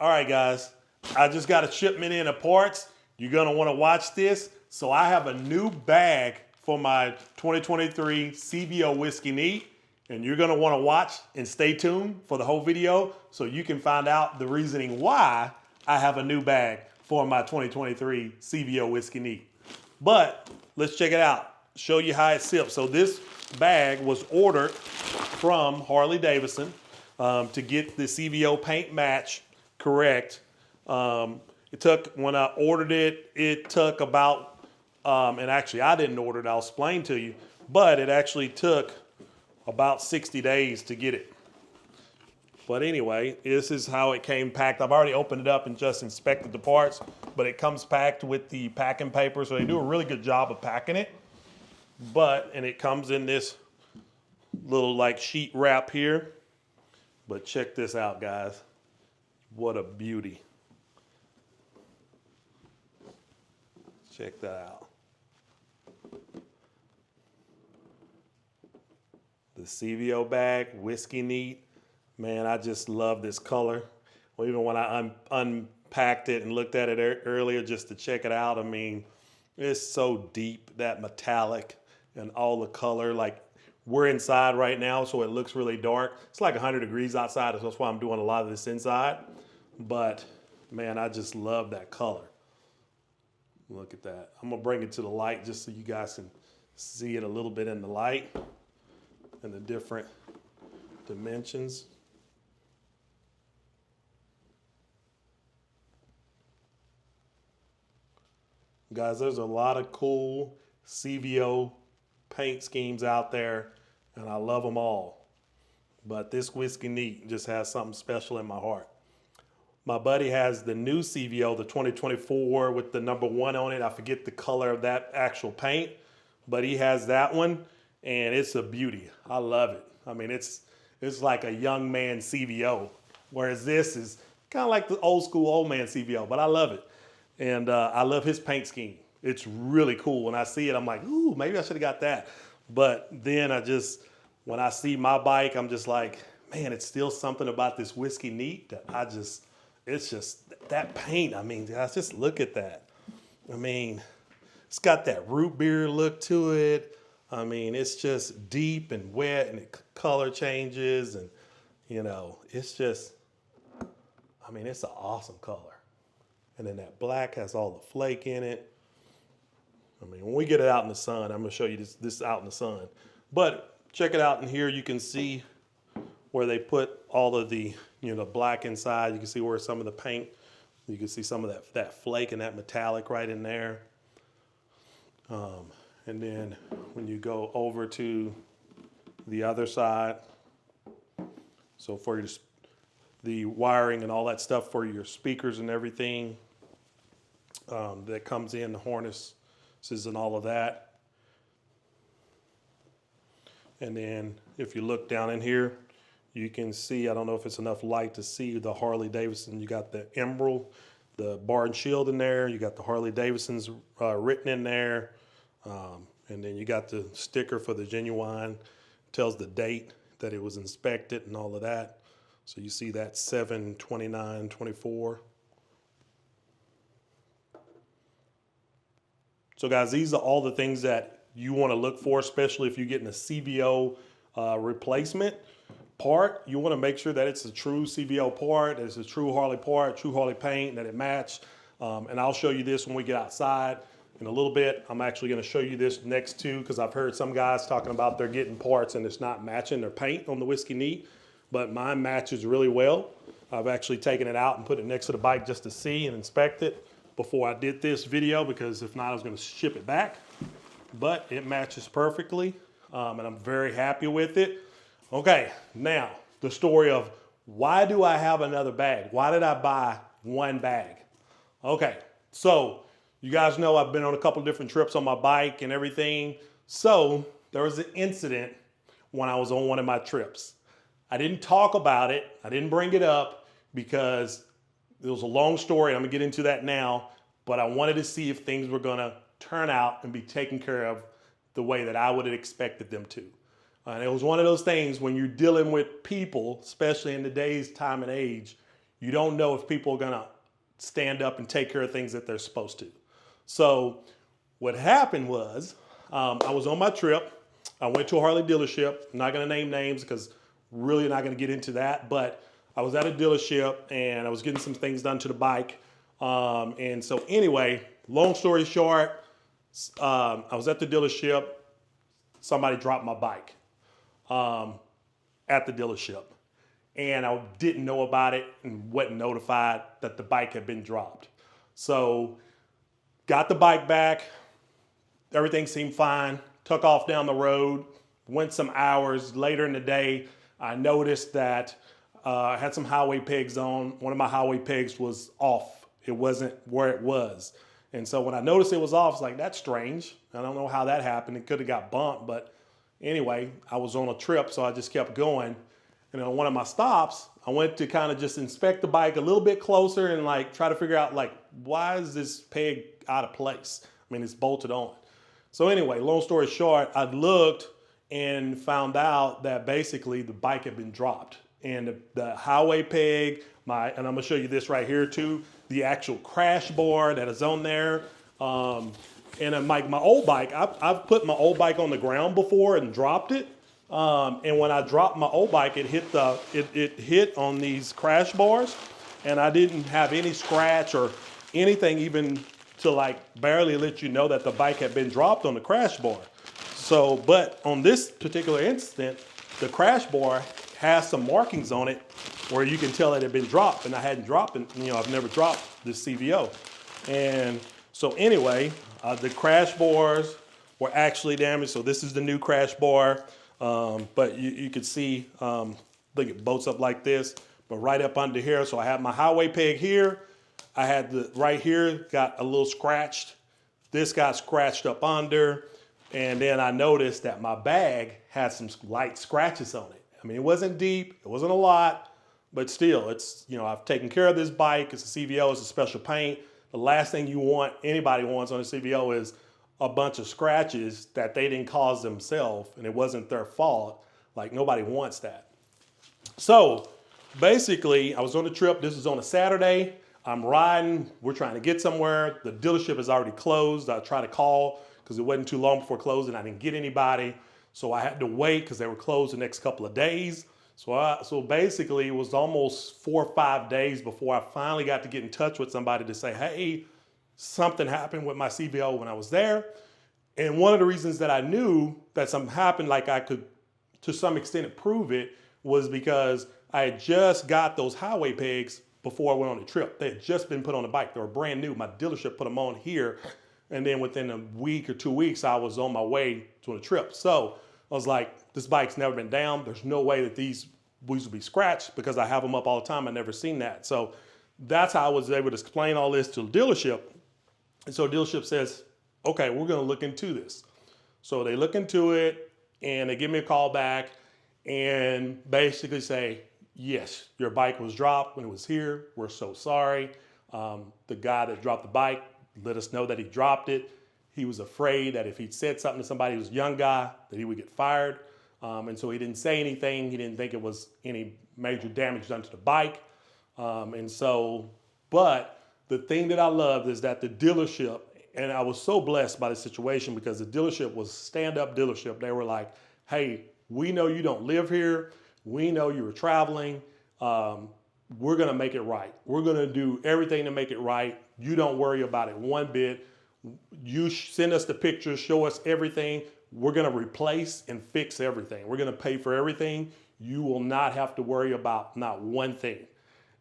All right, guys, I just got a shipment in of parts. You're gonna wanna watch this. So I have a new bag for my 2023 CVO Whiskey Neat, and you're gonna wanna watch and stay tuned for the whole video so you can find out the reasoning why I have a new bag for my 2023 CVO Whiskey Neat. But let's check it out, show you how it sips. So this bag was ordered from Harley-Davidson to get the CVO paint match correct. It took, when I ordered it, it took about, and actually I didn't order it, I'll explain to you, but it actually took about 60 days to get it. But anyway, this is how it came packed. I've already opened it up and just inspected the parts, but it comes packed with the packing paper, so they do a really good job of packing it. And it comes in this little like sheet wrap here. But check this out, guys. What a beauty. Check that out. The CVO bag, Whiskey Neat. Man, I just love this color. Well, even when I unpacked it and looked at it earlier just to check it out, I mean, it's so deep, that metallic and all the color. Like, we're inside right now, so it looks really dark. It's like 100 degrees outside, so that's why I'm doing a lot of this inside. But man, I just love that color. Look at that. I'm gonna bring it to the light just so you guys can see it a little bit in the light and the different dimensions. Guys, there's a lot of cool CVO paint schemes out there, and I love them all. But this Whiskey Neat just has something special in my heart. My buddy has the new CVO, the 2024 with the #1 on it. I forget the color of that actual paint, but he has that one, and it's a beauty. I love it. I mean, it's like a young man CVO, whereas this is kind of like the old school old man CVO, but I love it. And I love his paint scheme. It's really cool. When I see it, I'm like, ooh, maybe I should have got that. But then when I see my bike, I'm just like, man, it's still something about this Whiskey Neat that it's just that paint. I mean, guys, just look at that. I mean, it's got that root beer look to it. I mean, it's just deep and wet, and it color changes, and you know, it's just, I mean, it's an awesome color. And then that black has all the flake in it. I mean, when we get it out in the sun, I'm gonna show you this out in the sun. But check it out in here, you can see where they put all of the, black inside. You can see where some of the paint, you can see some of that flake and that metallic right in there. And then when you go over to the other side, so for the wiring and all that stuff for your speakers and everything, that comes in, the harnesses and all of that. And then if you look down in here, you can see, I don't know if it's enough light to see the Harley-Davidson. You got the emerald, the bar and shield in there. You got the Harley-Davidson's written in there. And then you got the sticker for the genuine, tells the date that it was inspected and all of that. So you see that 7/29/24. So guys, these are all the things that you want to look for, especially if you're getting a CVO replacement part. You want to make sure that it's a true CVO part, that it's a true Harley part, true Harley paint, that it matched. And I'll show you this when we get outside in a little bit. I'm actually going to show you this next to, because I've heard some guys talking about they're getting parts and it's not matching their paint on the Whiskey Neat, but mine matches really well. I've actually taken it out and put it next to the bike just to see and inspect it before I did this video, because if not, I was going to ship it back. But it matches perfectly, and I'm very happy with it. Okay, now the story of why do I have another bag? Why did I buy one bag? Okay, so you guys know I've been on a couple different trips on my bike and everything. So there was an incident when I was on one of my trips. I didn't talk about it. I didn't bring it up because it was a long story. I'm gonna get into that now, but I wanted to see if things were gonna turn out and be taken care of the way that I would have expected them to. And it was one of those things when you're dealing with people, especially in today's time and age, you don't know if people are gonna stand up and take care of things that they're supposed to. So what happened was, I was on my trip. I went to a Harley dealership. I'm not gonna name names because really not gonna get into that, but I was at a dealership and I was getting some things done to the bike. And so anyway, long story short, I was at the dealership. Somebody dropped my bike at the dealership. And I didn't know about it and wasn't notified that the bike had been dropped. So got the bike back. Everything seemed fine. Took off down the road. Went some hours later in the day. I noticed that I had some highway pegs on. One of my highway pegs was off. It wasn't where it was. And so when I noticed it was off, I was like, that's strange. I don't know how that happened. It could have got bumped. But anyway, I was on a trip, so I just kept going. And on one of my stops, I went to kind of just inspect the bike a little bit closer and like try to figure out like, why is this peg out of place? I mean, it's bolted on. So anyway, long story short, I looked and found out that basically the bike had been dropped. And the highway peg, and I'm gonna show you this right here too, the actual crash bar that is on there. And my old bike, I've put my old bike on the ground before and dropped it. And when I dropped my old bike, it hit on these crash bars, and I didn't have any scratch or anything even to like barely let you know that the bike had been dropped on the crash bar. So, but on this particular incident, the crash bar has some markings on it where you can tell it had been dropped, and I hadn't dropped it. I've never dropped this CVO. And so anyway, the crash bars were actually damaged. So this is the new crash bar. But you could see, I think it bolts up like this, but right up under here. So I have my highway peg here. I had right here, got a little scratched. This got scratched up under. And then I noticed that my bag had some light scratches on it. I mean, it wasn't deep, it wasn't a lot, but still, it's, I've taken care of this bike. It's a CVO, it's a special paint. The last thing anybody wants on a CVO is a bunch of scratches that they didn't cause themselves and it wasn't their fault. Like, nobody wants that. So basically, I was on a trip. This is on a Saturday. I'm riding. We're trying to get somewhere. The dealership is already closed. I tried to call because it wasn't too long before closing. I didn't get anybody. So I had to wait because they were closed the next couple of days. So basically, it was almost 4 or 5 days before I finally got to get in touch with somebody to say, hey, something happened with my CVO when I was there. And one of the reasons that I knew that something happened, like I could to some extent prove it, was because I had just got those highway pegs before I went on the trip. They had just been put on the bike. They were brand new. My dealership put them on here. And then within a week or 2 weeks, I was on my way to a trip. So I was like, this bike's never been down. There's no way that these wheels would be scratched because I have them up all the time. I've never seen that. So that's how I was able to explain all this to the dealership. And so the dealership says, okay, we're going to look into this. So they look into it and they give me a call back and basically say, yes, your bike was dropped when it was here. We're so sorry. The guy that dropped the bike let us know that he dropped it. He was afraid that if he'd said something to somebody who was a young guy, that he would get fired. And so he didn't say anything. He didn't think it was any major damage done to the bike. But the thing that I loved is that the dealership, and I was so blessed by the situation because the dealership was stand-up dealership. They were like, hey, we know you don't live here. We know you were traveling. We're going to make it right. We're going to do everything to make it right. You don't worry about it one bit. You send us the pictures, show us everything. We're going to replace and fix everything. We're going to pay for everything. You will not have to worry about not one thing.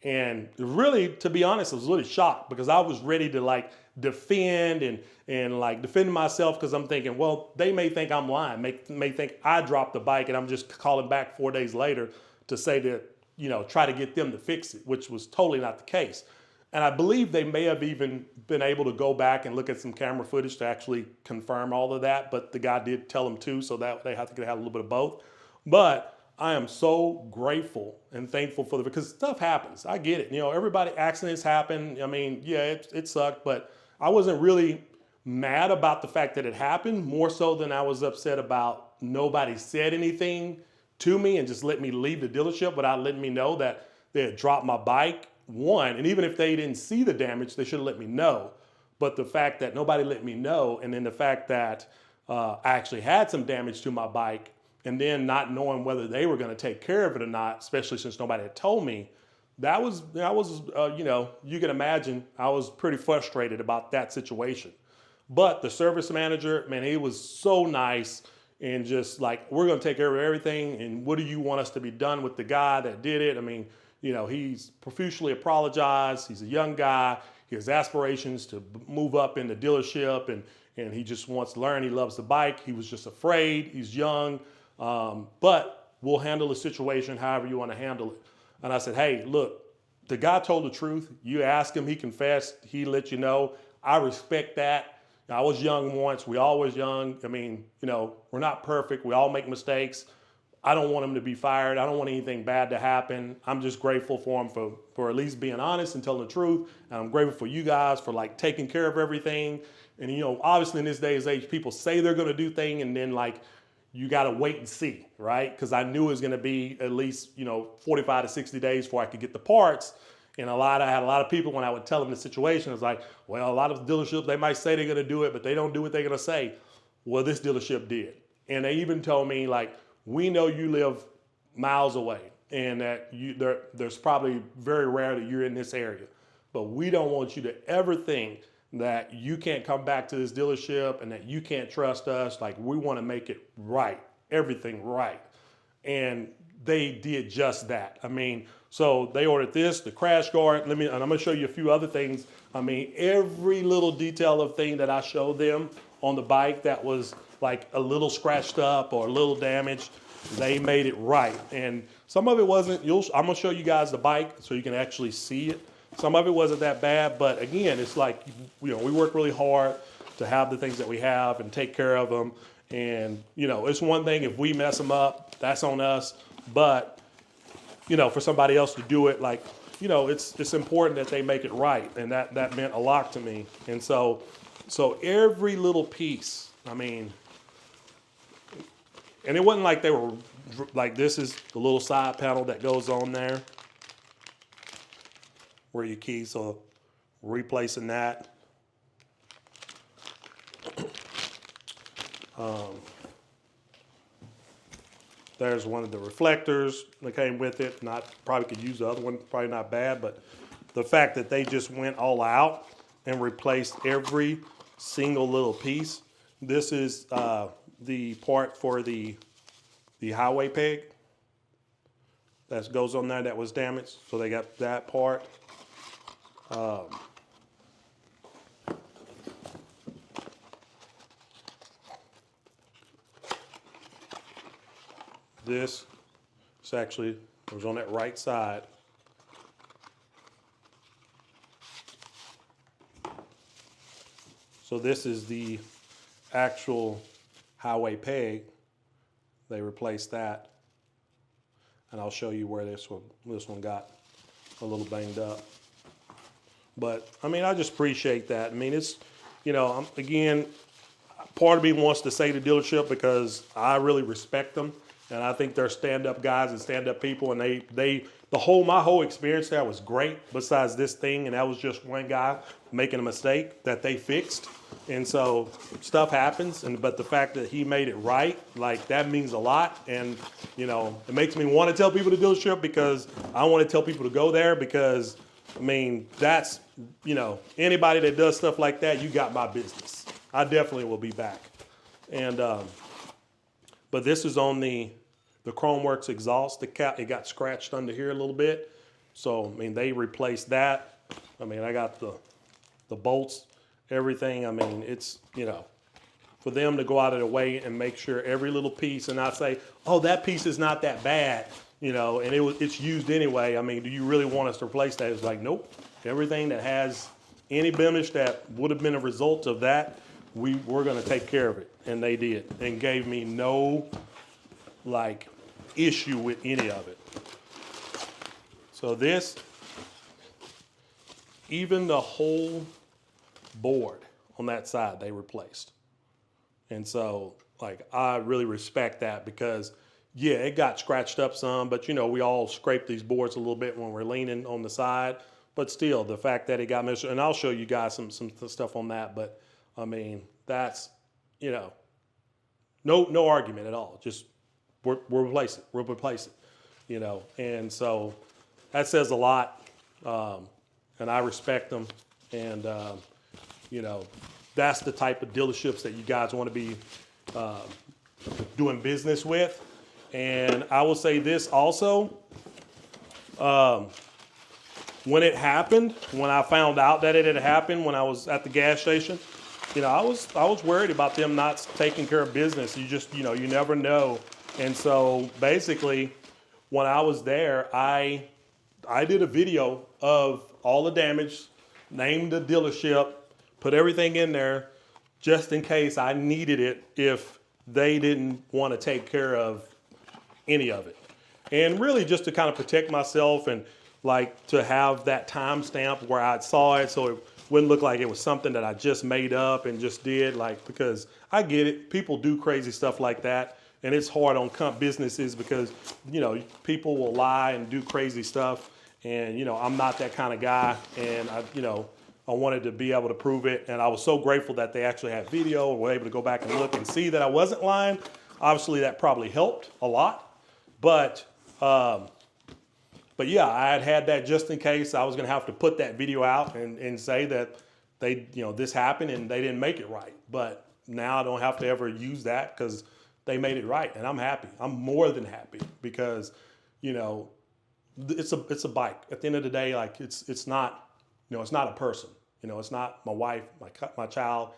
And really, to be honest, I was really shocked because I was ready to like defend and like defend myself because I'm thinking, well, they may think I'm lying, may think I dropped the bike and I'm just calling back 4 days later to say that, try to get them to fix it, which was totally not the case. And I believe they may have even been able to go back and look at some camera footage to actually confirm all of that. But the guy did tell them too, so that they have to have a little bit of both. But I am so grateful and thankful for because stuff happens. I get it. Accidents happen. I mean, yeah, it sucked, but I wasn't really mad about the fact that it happened, more so than I was upset about nobody said anything to me and just let me leave the dealership without letting me know that they had dropped my bike one, and even if they didn't see the damage, they should have let me know. But the fact that nobody let me know, and then the fact that I actually had some damage to my bike, and then not knowing whether they were going to take care of it or not, especially since nobody had told me, that was you know, you can imagine I was pretty frustrated about that situation. But the service manager, man, he was so nice and just like, we're going to take care of everything. And what do you want us to be done with the guy that did it? I mean, you know, he's profusely apologized. He's a young guy. He has aspirations to move up in the dealership, and he just wants to learn. He loves the bike. He was just afraid. He's young. But we'll handle the situation however you want to handle it. And I said, hey, look, the guy told the truth. You ask him, he confessed, he let you know. I respect that. I was young once. We always young. I mean, you know, we're not perfect. We all make mistakes. I don't want him to be fired. I don't want anything bad to happen. I'm just grateful for him for at least being honest and telling the truth. And I'm grateful for you guys for like taking care of everything. And, you know, obviously in this day and age, people say they're going to do things and then like, you got to wait and see, right? Because I knew it was going to be at least, you know, 45 to 60 days before I could get the parts. And I had a lot of people when I would tell them the situation, it was like, well, a lot of dealerships, they might say they're going to do it, but they don't do what they're going to say. Well, this dealership did. And they even told me, like, we know you live miles away and that there's probably very rare that you're in this area. But we don't want you to ever think that you can't come back to this dealership and that you can't trust us. Like, we want to make it right, everything right. And they did just that. I mean, so they ordered this, the crash guard. And I'm gonna show you a few other things. I mean, every little detail of thing that I showed them on the bike that was like a little scratched up or a little damaged, they made it right. And some of it wasn't, I'm gonna show you guys the bike so you can actually see it. Some of it wasn't that bad, but again, it's like, you know, we work really hard to have the things that we have and take care of them. And, you know, it's one thing if we mess them up, that's on us. But, you know, for somebody else to do it, like, you know, it's important that they make it right. And that meant a lot to me. And so every little piece, I mean, and it wasn't like they were, like, this is the little side panel that goes on there where your keys, so replacing that. There's one of the reflectors that came with it. Probably could use the other one, probably not bad, but the fact that they just went all out and replaced every single little piece. This is the part for the highway peg that goes on there that was damaged. So they got that part. This is actually, it was on that right side. So this is the actual highway peg. They replaced that. And I'll show you where this one got a little banged up. But I mean, I just appreciate that. I mean, it's, you know, again, part of me wants to say the dealership because I really respect them. And I think they're stand-up guys and stand-up people. And my whole experience there was great besides this thing. And that was just one guy making a mistake that they fixed. And so stuff happens. But the fact that he made it right, like, that means a lot. And, you know, it makes me want to tell people the dealership because I want to tell people to go there because, I mean, that's, you know, anybody that does stuff like that, you got my business. I definitely will be back. And, but this is on the Chromeworks exhaust. The cap, it got scratched under here a little bit. So, I mean, they replaced that. I mean, I got the bolts, everything. I mean, it's, you know, for them to go out of their way and make sure every little piece and not say, oh, that piece is not that bad, you know, and it's used anyway. I mean, do you really want us to replace that? It's like, nope. Everything that has any blemish that would have been a result of that, we're going to take care of it. And they did, and gave me no, like, issue with any of it. So this, even the whole board on that side, they replaced. And so, like, I really respect that because, yeah, it got scratched up some, but, you know, we all scrape these boards a little bit when we're leaning on the side. But still, the fact that it got missed, and I'll show you guys some stuff on that. But I mean, that's, you know, no argument at all. Just we'll replace it. We'll replace it. You know, and so that says a lot. And I respect them. And you know, that's the type of dealerships that you guys want to be doing business with. And I will say this also. When it happened, when I found out that it had happened, when I was at the gas station, you know, I was worried about them not taking care of business. You just, you know, you never know. And so basically, when I was there, I did a video of all the damage, named the dealership, put everything in there, just in case I needed it if they didn't want to take care of any of it. And really just to kind of protect myself and like to have that timestamp where I saw it so it wouldn't look like it was something that I just made up and just did, like, because I get it. People do crazy stuff like that. And it's hard on businesses because, you know, people will lie and do crazy stuff. And, you know, I'm not that kind of guy. And, you know, I wanted to be able to prove it. And I was so grateful that they actually had video and were able to go back and look and see that I wasn't lying. Obviously, that probably helped a lot. But yeah, I had that just in case I was going to have to put that video out and say that they, you know, this happened and they didn't make it right. But now I don't have to ever use that because they made it right, and I'm happy. I'm more than happy because, you know, it's a bike. At the end of the day, like it's not, you know, it's not a person. You know, it's not my wife, my child.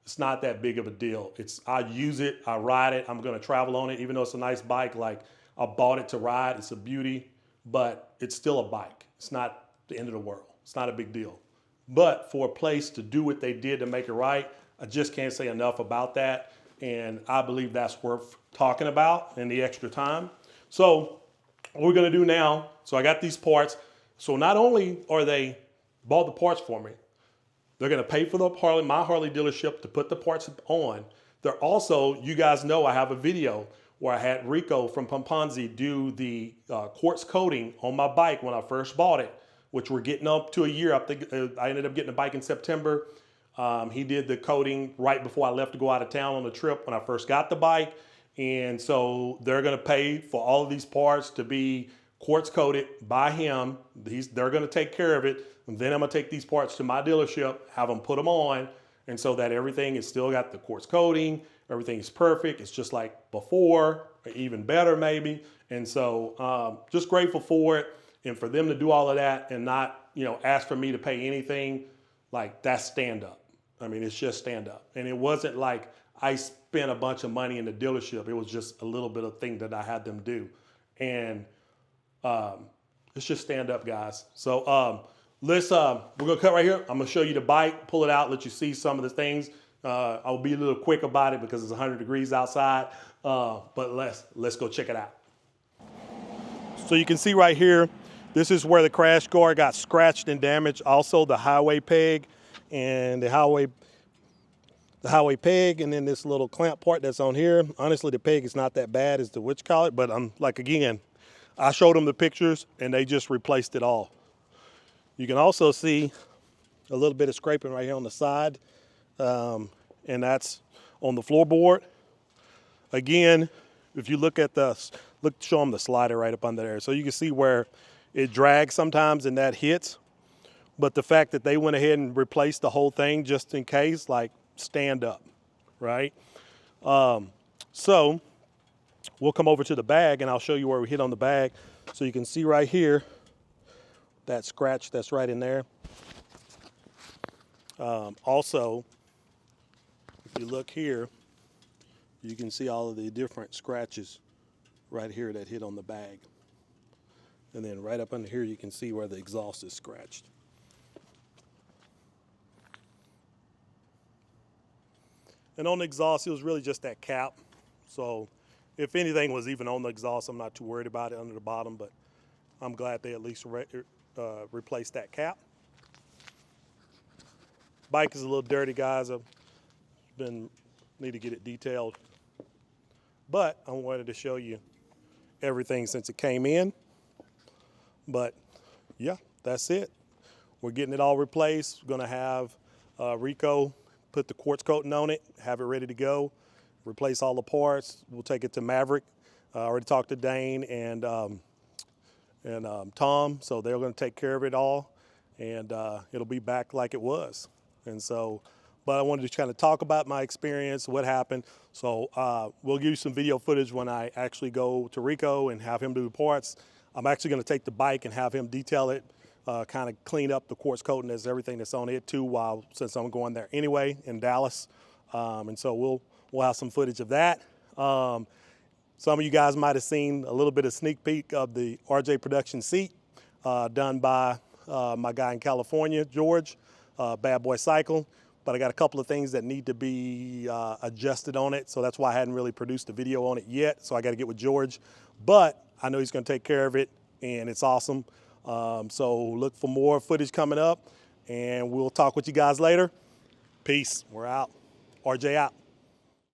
It's not that big of a deal. I use it, I ride it. I'm going to travel on it, even though it's a nice bike. Like I bought it to ride. It's a beauty. But it's still a bike. It's not the end of the world. It's not a big deal. But for a place to do what they did to make it right, I just can't say enough about that. And I believe that's worth talking about in the extra time. So what we're going to do now, so I got these parts. So not only are they bought the parts for me, they're going to pay for my Harley dealership to put the parts on. They're also, you guys know I have a video where I had Rico from Pomponzi do the quartz coating on my bike when I first bought it, which we're getting up to a year. I ended up getting a bike in September. He did the coating right before I left to go out of town on a trip when I first got the bike. And so they're going to pay for all of these parts to be quartz coated by him. They're going to take care of it. And then I'm going to take these parts to my dealership, have them put them on, and so that everything is still got the quartz coating. Everything is perfect. It's just like before, or even better maybe. And so just grateful for it. And for them to do all of that and not, you know, ask for me to pay anything, like that's stand up. I mean, it's just stand up. And it wasn't like I spent a bunch of money in the dealership. It was just a little bit of thing that I had them do. And it's just stand up, guys. So we're going to cut right here. I'm going to show you the bike, pull it out, let you see some of the things. I'll be a little quick about it because it's 100 degrees outside, but let's go check it out. So you can see right here, this is where the crash guard got scratched and damaged. Also the highway peg and the highway peg, and then this little clamp part that's on here. Honestly, the peg is not that bad as to what you call it, but I'm like, again, I showed them the pictures and they just replaced it all. You can also see a little bit of scraping right here on the side. And that's on the floorboard. Again, if you look at show them the slider right up under there. So you can see where it drags sometimes and that hits. But the fact that they went ahead and replaced the whole thing just in case, like stand up, right? So we'll come over to the bag and I'll show you where we hit on the bag. So you can see right here, that scratch that's right in there. Also, if you look here, you can see all of the different scratches right here that hit on the bag. And then right up under here, you can see where the exhaust is scratched. And on the exhaust, it was really just that cap. So if anything was even on the exhaust, I'm not too worried about it under the bottom, but I'm glad they at least replaced that cap. Bike is a little dirty, guys. I've need to get it detailed. But I wanted to show you everything since it came in. But yeah, that's it. we're getting it all replaced. We're gonna have Rico put the quartz coating on it, have it ready to go, replace all the parts. We'll take it to Maverick. I already talked to Dane and Tom, so they're gonna take care of it all, and it'll be back like it was. And so, but I wanted to kind of talk about my experience, what happened. So we'll give you some video footage when I actually go to Rico and have him do the parts. I'm actually gonna take the bike and have him detail it, kind of clean up the quartz coating as everything that's on it too, since I'm going there anyway in Dallas. And so we'll have some footage of that. Some of you guys might have seen a little bit of sneak peek of the RJ production seat done by my guy in California, George, Bad Boy Cycle. But I got a couple of things that need to be adjusted on it, so that's why I hadn't really produced a video on it yet. So I got to get with George, but I know he's going to take care of it, and it's awesome. So look for more footage coming up, and we'll talk with you guys later. Peace. We're out. RJ out.